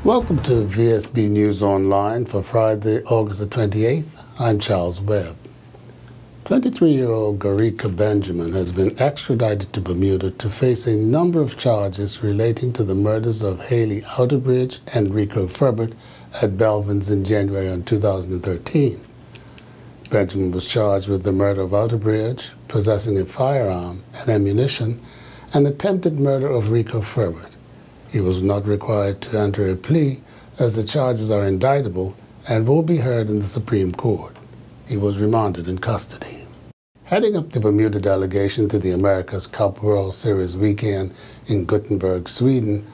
Welcome to VSB News Online for Friday, August the 28th. I'm Charles Webb. 23-year-old Garika Benjamin has been extradited to Bermuda to face a number of charges relating to the murders of Haley Outerbridge and Rico Furbert at Belvin's in January 2013. Benjamin was charged with the murder of Outerbridge, possessing a firearm and ammunition, and attempted murder of Rico Furbert. He was not required to enter a plea as the charges are indictable and will be heard in the Supreme Court. He was remanded in custody. Heading up the Bermuda delegation to the America's Cup World Series weekend in Gothenburg, Sweden,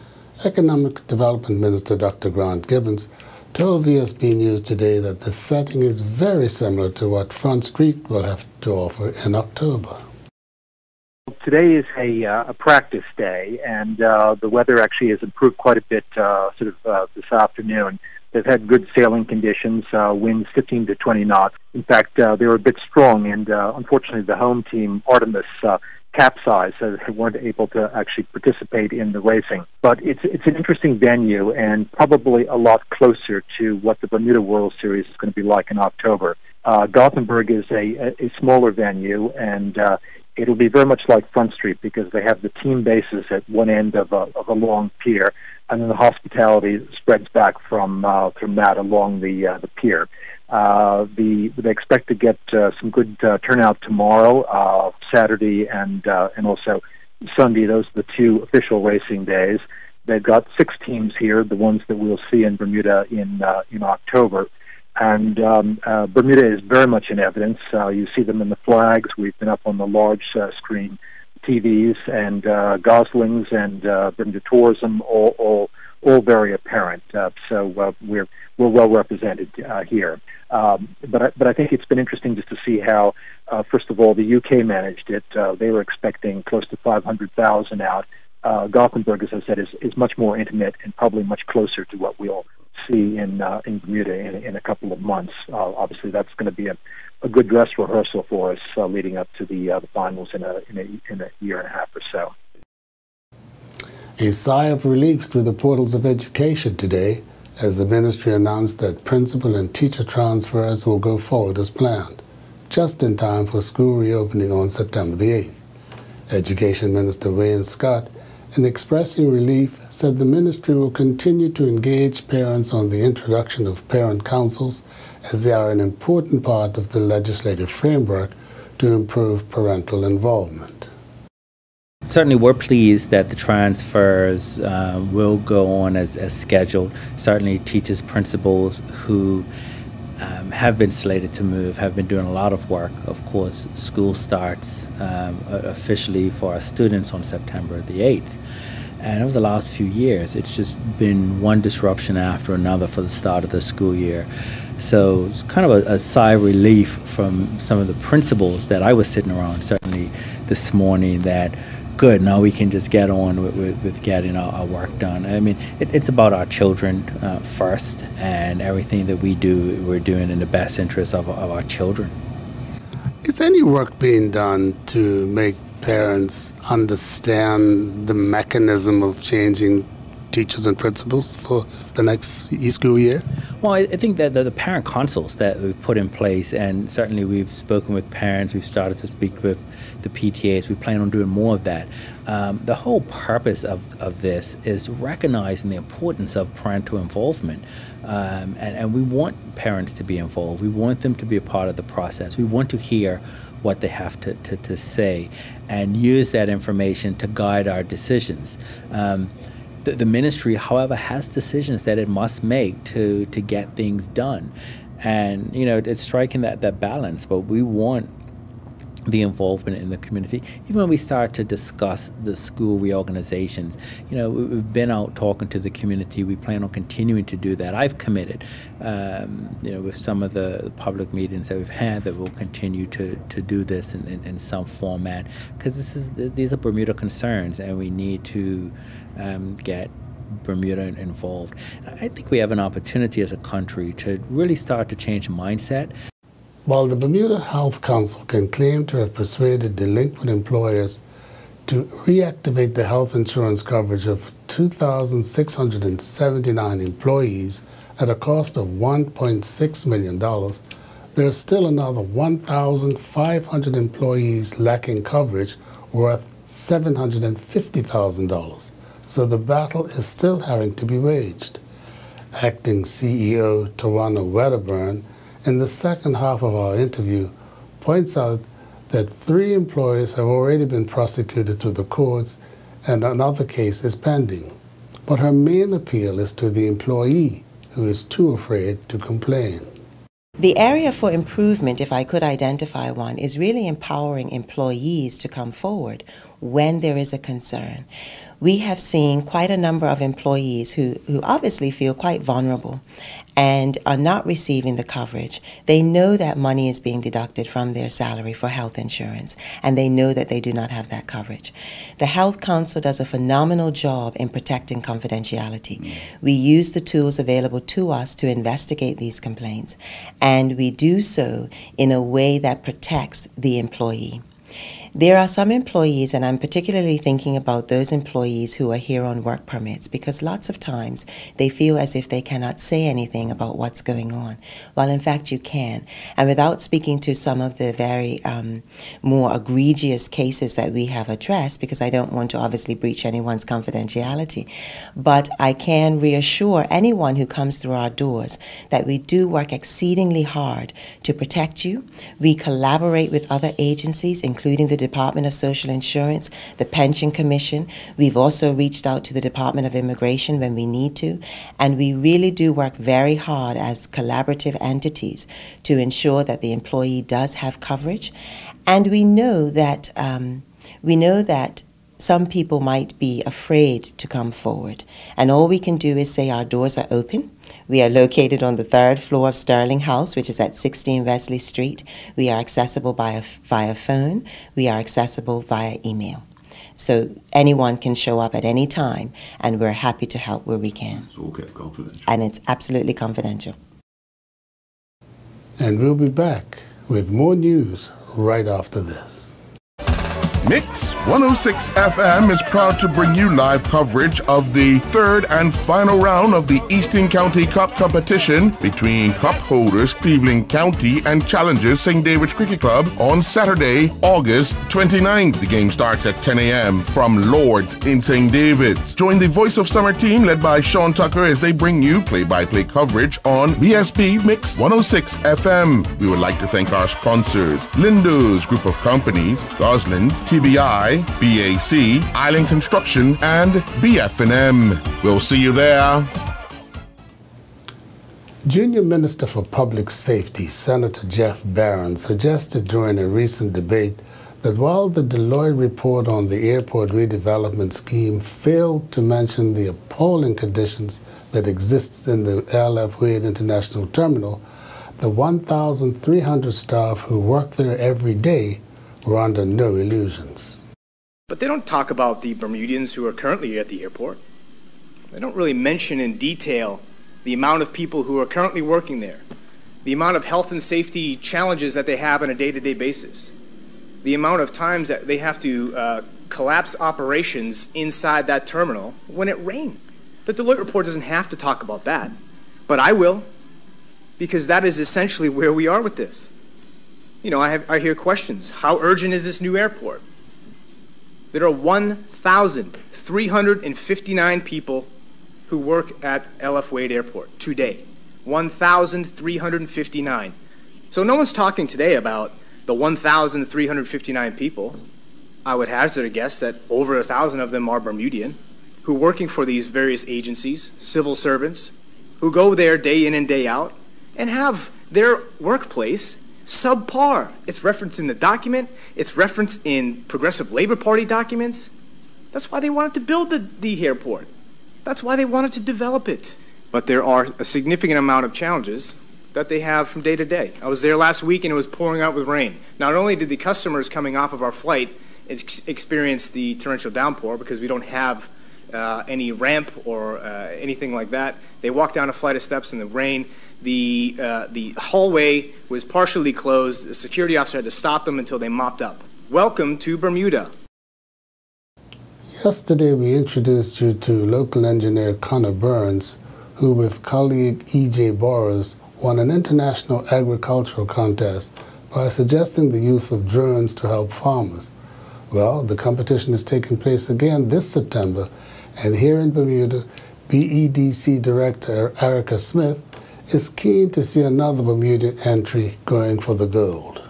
Economic Development Minister Dr. Grant Gibbons told VSB News today that the setting is very similar to what Front Street will have to offer in October. Today is a practice day, and the weather actually has improved quite a bit this afternoon. They've had good sailing conditions, winds 15 to 20 knots. In fact, they were a bit strong, and unfortunately the home team, Artemis, capsized, so they weren't able to actually participate in the racing. But it's an interesting venue and probably a lot closer to what the Bermuda World Series is going to be like in October. Gothenburg is a smaller venue, and it'll be very much like Front Street because they have the team bases at one end of a long pier, and then the hospitality spreads back from that along the pier. They expect to get some good turnout tomorrow, Saturday, and also Sunday. Those are the two official racing days. They've got 6 teams here, the ones that we'll see in Bermuda in October. And Bermuda is very much in evidence. You see them in the flags. We've been up on the large screen TVs, and Goslings and Bermuda Tourism, all very apparent. So we're well represented here. But I think it's been interesting just to see how, first of all, the UK managed it. They were expecting close to 500,000 out. Gothenburg, as I said, is much more intimate and probably much closer to what we'll see in Bermuda in a couple of months. Obviously, that's going to be a good dress rehearsal for us leading up to the finals in a year and a half or so. A sigh of relief through the portals of education today as the ministry announced that principal and teacher transfers will go forward as planned, just in time for school reopening on September the 8th. Education Minister Wayne Scott, in expressing relief, said the ministry will continue to engage parents on the introduction of parent councils as they are an important part of the legislative framework to improve parental involvement. Certainly we're pleased that the transfers will go on as scheduled. Certainly teachers, principals who have been slated to move have been doing a lot of work. Of course, school starts officially for our students on September the 8th. And over the last few years, it's just been one disruption after another for the start of the school year. So it's kind of a sigh of relief from some of the principals that I was sitting around, certainly this morning, that good, now we can just get on with getting our work done. I mean, it's about our children first, and everything that we do, we're doing in the best interest of our children. Is any work being done to make parents understand the mechanism of changing teachers and principals for the next school year? Well, I think that the parent councils that we've put in place, and certainly we've spoken with parents, we've started to speak with the PTAs, we plan on doing more of that. The whole purpose of this is recognizing the importance of parental involvement. And we want parents to be involved. We want them to be a part of the process. We want to hear what they have to say and use that information to guide our decisions. The ministry, however, has decisions that it must make to get things done. And, you know, it's striking that balance, but we want the involvement in the community. Even when we start to discuss the school reorganizations, you know, we've been out talking to the community. We plan on continuing to do that. I've committed, you know, with some of the public meetings that we've had, that we'll continue to do this in some format, because these are Bermuda concerns, and we need to get Bermuda involved. I think we have an opportunity as a country to really start to change mindset. While the Bermuda Health Council can claim to have persuaded delinquent employers to reactivate the health insurance coverage of 2,679 employees at a cost of $1.6 million, there are still another 1,500 employees lacking coverage worth $750,000. So the battle is still having to be waged. Acting CEO Tawana Wedderburn, in the second half of our interview, points out that 3 employees have already been prosecuted through the courts and another case is pending. But her main appeal is to the employee who is too afraid to complain. The area for improvement, if I could identify one, is really empowering employees to come forward when there is a concern. We have seen quite a number of employees who obviously feel quite vulnerable and are not receiving the coverage. They know that money is being deducted from their salary for health insurance, and they know that they do not have that coverage. The Health Council does a phenomenal job in protecting confidentiality. We use the tools available to us to investigate these complaints, and we do so in a way that protects the employee. There are some employees, and I'm particularly thinking about those employees who are here on work permits, because lots of times they feel as if they cannot say anything about what's going on. Well, in fact, you can. And without speaking to some of the very more egregious cases that we have addressed, because I don't want to obviously breach anyone's confidentiality, but I can reassure anyone who comes through our doors that we do work exceedingly hard to protect you. We collaborate with other agencies, including the Department of Social Insurance, the Pension Commission. We've also reached out to the Department of Immigration when we need to, and we really do work very hard as collaborative entities to ensure that the employee does have coverage. And we know that some people might be afraid to come forward, and all we can do is say our doors are open. We are located on the 3rd floor of Sterling House, which is at 16 Wesley Street. We are accessible via phone. We are accessible via email. So anyone can show up at any time, and we're happy to help where we can. It's all kept confidential. And it's absolutely confidential. And we'll be back with more news right after this. Mix 106 FM is proud to bring you live coverage of the 3rd and final round of the Eastern County Cup competition between Cup holders Cleveland County and challengers St. David's Cricket Club on Saturday, August 29th. The game starts at 10 a.m. from Lord's in St. David's. Join the Voice of Summer team led by Sean Tucker as they bring you play-by-play coverage on VSP Mix 106 FM. We would like to thank our sponsors, Lindo's Group of Companies, Gosling's, TBI, BAC, Island Construction, and BF&M. We'll see you there. Junior Minister for Public Safety, Senator Jeff Barron, suggested during a recent debate that while the Deloitte report on the airport redevelopment scheme failed to mention the appalling conditions that exist in the L.F. Wade International Terminal, the 1,300 staff who work there every day were under no illusions. But they don't talk about the Bermudians who are currently here at the airport. They don't really mention in detail the amount of people who are currently working there, the amount of health and safety challenges that they have on a day-to-day basis, the amount of times that they have to collapse operations inside that terminal when it rains. The Deloitte report doesn't have to talk about that, but I will, because that is essentially where we are with this. You know, I hear questions. How urgent is this new airport? There are 1,359 people who work at L.F. Wade Airport today. 1,359. So no one's talking today about the 1,359 people. I would hazard a guess that over 1,000 of them are Bermudian, who are working for these various agencies, civil servants, who go there day in and day out and have their workplace subpar. It's referenced in the document. It's referenced in Progressive Labor Party documents. That's why they wanted to build the airport. That's why they wanted to develop it. But there are a significant amount of challenges that they have from day to day. I was there last week and it was pouring out with rain. Not only did the customers coming off of our flight experience the torrential downpour because we don't have any ramp or anything like that, they walked down a flight of steps in the rain. The hallway was partially closed. The security officer had to stop them until they mopped up. Welcome to Bermuda. Yesterday we introduced you to local engineer Connor Burns, who with colleague E.J. Borers won an international agricultural contest by suggesting the use of drones to help farmers. Well, the competition is taking place again this September, and here in Bermuda, BEDC Director Erica Smith is keen to see another Bermudian entry going for the gold.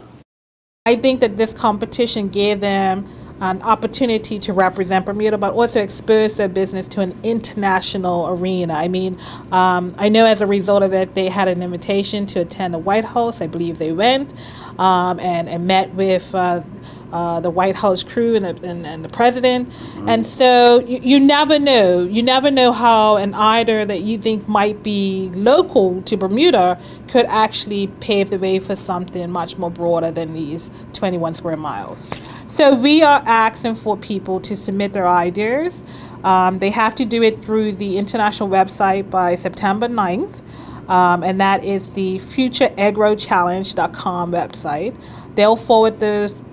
I think that this competition gave them an opportunity to represent Bermuda, but also expose their business to an international arena. I mean, I know as a result of it, they had an invitation to attend the White House. I believe they went and met with the White House crew and the president. And so you never know. You never know how an idol that you think might be local to Bermuda could actually pave the way for something much more broader than these 21 square miles. So we are asking for people to submit their ideas. They have to do it through the international website by September 9th. And that is the futureagrochallenge.com website. They'll forward those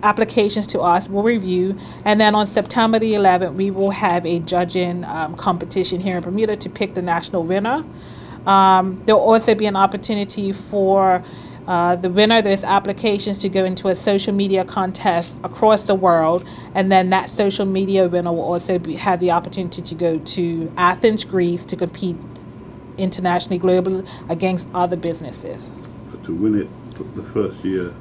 applications to us, we'll review, and then on September the 11th, we will have a judging competition here in Bermuda to pick the national winner. There'll also be an opportunity for the winner of those applications to go into a social media contest across the world, and then that social media winner will also have the opportunity to go to Athens, Greece, to compete internationally, globally, against other businesses. But to win it the first year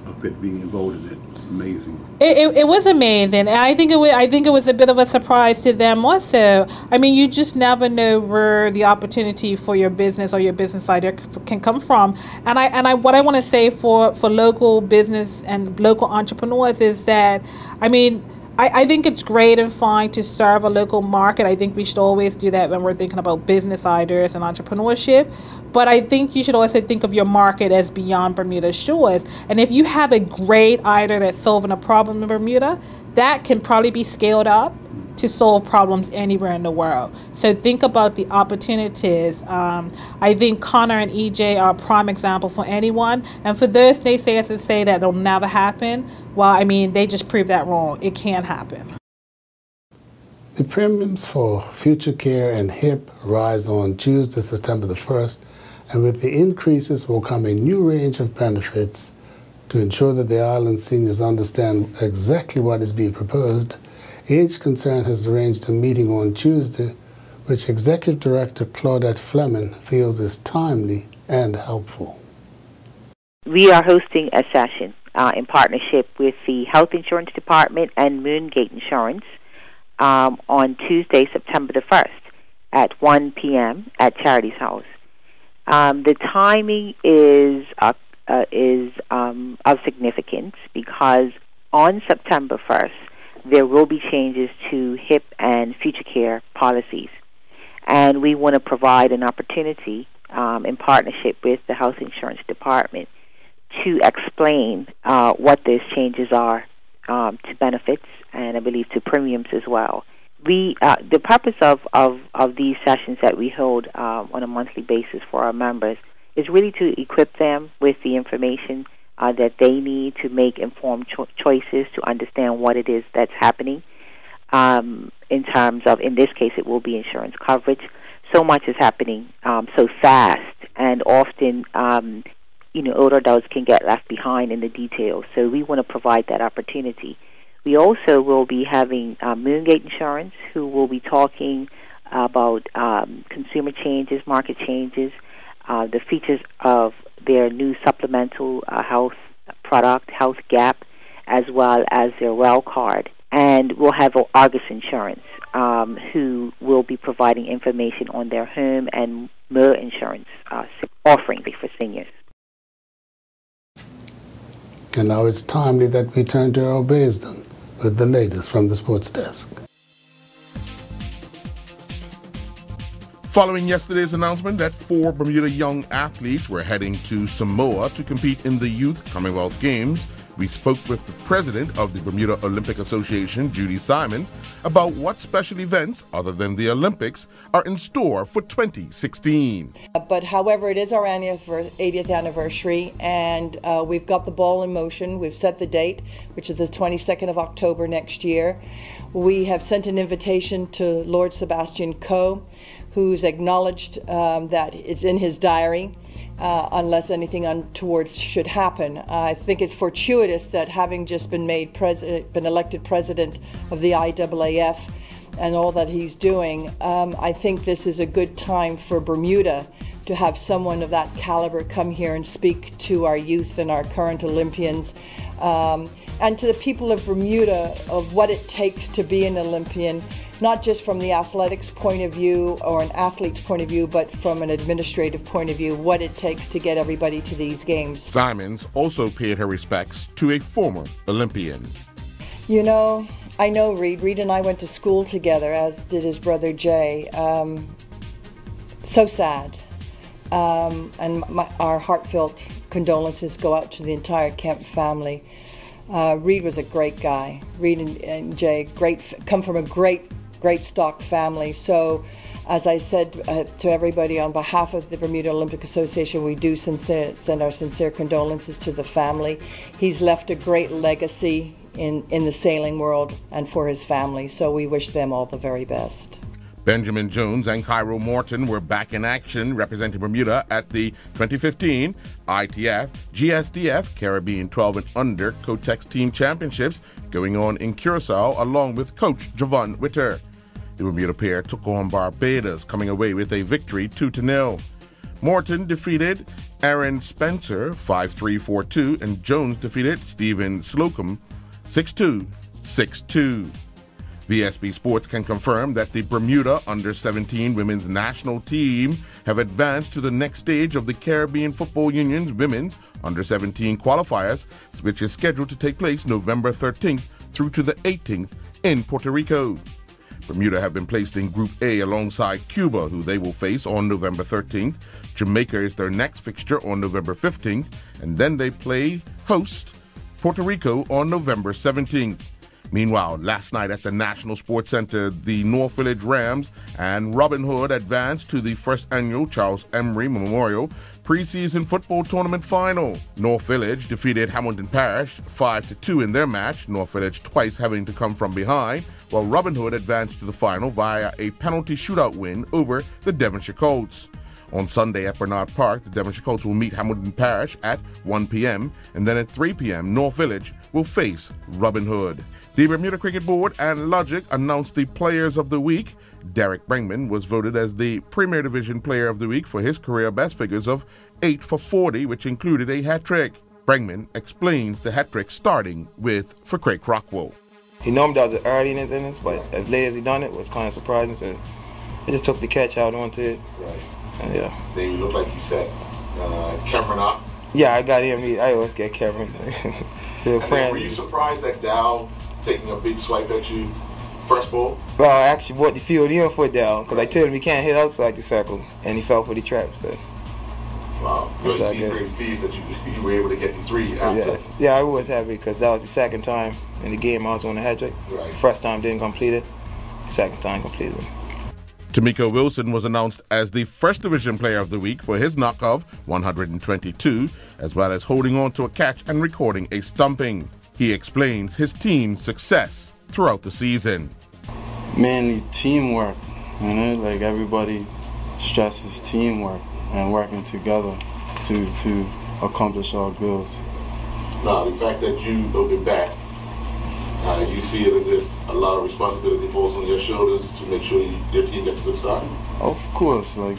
of it being involved in it, amazing. It was amazing, and I think it was a bit of a surprise to them also. I mean, you just never know where the opportunity for your business or your business idea can come from. And what I want to say for local business and local entrepreneurs is that, I mean, I think it's great and fine to serve a local market. I think we should always do that when we're thinking about business ideas and entrepreneurship. But I think you should also think of your market as beyond Bermuda's shores. And if you have a great idea that's solving a problem in Bermuda, that can probably be scaled up to solve problems anywhere in the world. So think about the opportunities. I think Connor and EJ are a prime example for anyone. And for those naysayers that say that it'll never happen, well, I mean, they just proved that wrong. It can happen. The premiums for Future Care and HIP rise on Tuesday, September the 1st, and with the increases will come a new range of benefits. To ensure that the island seniors understand exactly what is being proposed, Age Concern has arranged a meeting on Tuesday, which Executive Director Claudette Fleming feels is timely and helpful. We are hosting a session in partnership with the Health Insurance Department and Moongate Insurance on Tuesday, September the 1st at 1 p.m. at Charity's House. The timing is of significance because on September 1st, there will be changes to HIP and Future Care policies. And we want to provide an opportunity in partnership with the Health Insurance Department to explain what those changes are to benefits and I believe to premiums as well. The purpose of these sessions that we hold on a monthly basis for our members is really to equip them with the information that they need to make informed choices to understand what it is that's happening in terms of, in this case, it will be insurance coverage. So much is happening so fast, and often, older adults can get left behind in the details. So we want to provide that opportunity. We also will be having Moongate Insurance, who will be talking about consumer changes, market changes, the features of their new supplemental health product, Health Gap, as well as their Well card. And we'll have Argus Insurance, who will be providing information on their home and motor insurance offering for seniors. And now it's timely that we turn to Earl Baisden with the latest from the sports desk. Following yesterday's announcement that 4 Bermuda young athletes were heading to Samoa to compete in the Youth Commonwealth Games, we spoke with the president of the Bermuda Olympic Association, Judy Simons, about what special events, other than the Olympics, are in store for 2016. But however, it is our 80th anniversary, and we've got the ball in motion. We've set the date, which is the 22nd of October next year. We have sent an invitation to Lord Sebastian Coe, who's acknowledged that it's in his diary, unless anything untoward should happen. I think it's fortuitous that having just been elected president of the IAAF and all that he's doing, I think this is a good time for Bermuda to have someone of that caliber come here and speak to our youth and our current Olympians, and to the people of Bermuda of what it takes to be an Olympian, not just from the athletics point of view or an athlete's point of view, but from an administrative point of view, what it takes to get everybody to these games. Simons also paid her respects to a former Olympian. You know, I know Reed. Reed and I went to school together, as did his brother Jay. So sad. And our heartfelt condolences go out to the entire Kemp family. Reed was a great guy. Reed and Jay come from a great stock family. So, as I said to everybody, on behalf of the Bermuda Olympic Association, we do send our sincere condolences to the family. He's left a great legacy in the sailing world and for his family, so we wish them all the very best. Benjamin Jones and Cairo Morton were back in action representing Bermuda at the 2015 ITF GSDF Caribbean 12 and Under Cotex Team Championships going on in Curacao, along with coach Javon Witter. The Bermuda pair took on Barbados, coming away with a victory 2-0. Morton defeated Aaron Spencer 5-3, 4-2, and Jones defeated Stephen Slocum 6-2, 6-2. VSB Sports can confirm that the Bermuda Under-17 women's national team have advanced to the next stage of the Caribbean Football Union's women's Under-17 qualifiers, which is scheduled to take place November 13th through to the 18th in Puerto Rico. Bermuda have been placed in Group A alongside Cuba, who they will face on November 13th. Jamaica is their next fixture on November 15th, and then they play host Puerto Rico on November 17th. Meanwhile, last night at the National Sports Center, the North Village Rams and Robin Hood advanced to the first annual Charles Emery Memorial preseason football tournament final. North Village defeated Hamilton Parish 5-2 in their match, North Village twice having to come from behind, while Robin Hood advanced to the final via a penalty shootout win over the Devonshire Colts. On Sunday at Bernard Park, the Devonshire Colts will meet Hamilton Parish at 1 p.m., and then at 3 p.m., North Village will face Robin Hood. The Bermuda Cricket Board and Logic announced the Players of the Week. Derek Brengman was voted as the Premier Division Player of the Week for his career best figures of 8 for 40, which included a hat-trick. Brengman explains the hat-trick, starting with for Craig Crockwell. He normally does it early in his innings, but as late as he done it was kind of surprising. So he just took the catch out onto it. Right. And yeah. Then you look like you set Cameron up. Yeah, I got him. I always get Cameron. Were you surprised that Dow taking a big swipe at you first ball? Well, I actually brought the field in for Dow because I told him he can't hit outside the circle, and he fell for the trap. So. Wow, you seem very pleased that you were able to get the 3 after. Yeah, I was happy because that was the second time in the game I was on a hat-trick. Right. First time didn't complete it, second time completed it. Tamiko Wilson was announced as the First Division Player of the Week for his knock of 122, as well as holding on to a catch and recording a stumping. He explains his team's success throughout the season. Mainly teamwork, like everybody stresses teamwork and working together to accomplish our goals. Now, the fact that you've been back, you feel as if a lot of responsibility falls on your shoulders to make sure your team gets a good start? Of course, but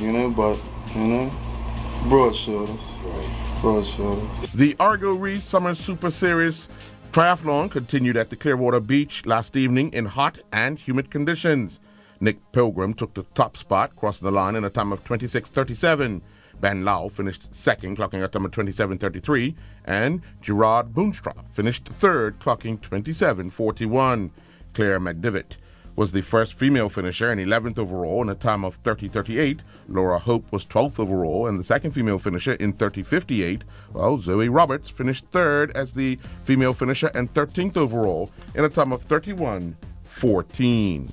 broad shoulders. Right. Broad shoulders. The Argo Reed Summer Super Series Triathlon continued at the Clearwater Beach last evening in hot and humid conditions. Nick Pilgrim took the top spot, crossing the line in a time of 26:37. Ben Lau finished second, clocking a time of 27:33, and Gerard Boonstra finished third, clocking 27:41. Claire McDivitt was the first female finisher and 11th overall in a time of 30:38. Laura Hope was 12th overall and the second female finisher in 30:58. While Zoe Roberts finished third as the female finisher and 13th overall in a time of 31:14.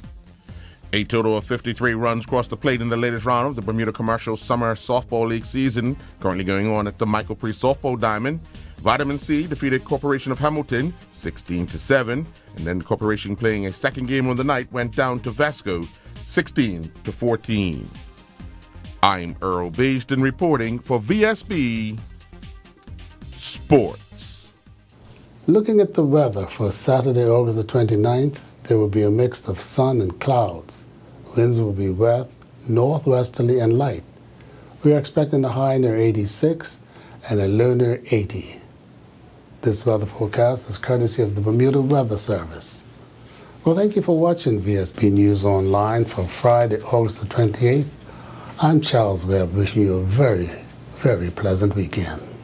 A total of 53 runs crossed the plate in the latest round of the Bermuda Commercial Summer Softball League season, currently going on at the Michael Pre Softball Diamond. Vitamin C defeated Corporation of Hamilton 16-7, and then Corporation, playing a second game of the night, went down to Vasco 16-14. I'm Earl Basden reporting for VSB Sports. Looking at the weather for Saturday, August the 29th, there will be a mix of sun and clouds. Winds will be west, northwesterly, and light. We are expecting a high near 86 and a low near 80. This weather forecast is courtesy of the Bermuda Weather Service. Well, thank you for watching VSB News Online for Friday, August the 28th. I'm Charles Webb, wishing you a very, very pleasant weekend.